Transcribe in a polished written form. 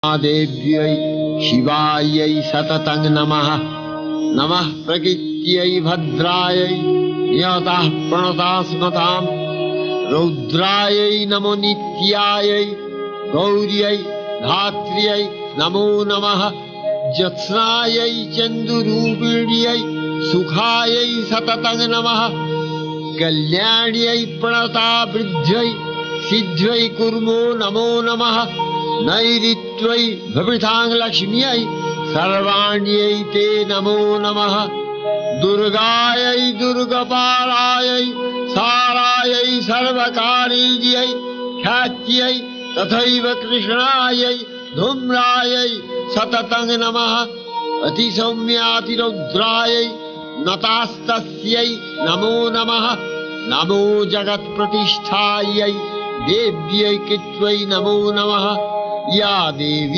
देव्यै शिवायै सततं नमः। नमः प्रकृत्यै भद्रायै नियतः प्रणता स्मताम्। रौद्रायै नमो नित्यायै गौर्यै धात्र्यै नमो नमः। ज्योत्स्नायै चन्दुरूपिण्यै सुखायै सततं नमः। कल्याण्यै प्रणता वृद्ध्यै सिद्ध्यै कुर्मो नमो नमः। नैऋत्यै भवितां लक्ष्म्यै सर्वाण्यै ते नमो नमः। दुर्गायै दुर्गपालायै सारायै सर्वकारीज्यै ख्यात्यै तथैव कृष्णायै धूम्रायै सततं नमः। अतिसौम्यातिरौद्रायै नतास्तस्यै नमो नमः। नमो जगत्प्रतिष्ठायै देव्यै कृत्यै नमो नमः। या देवी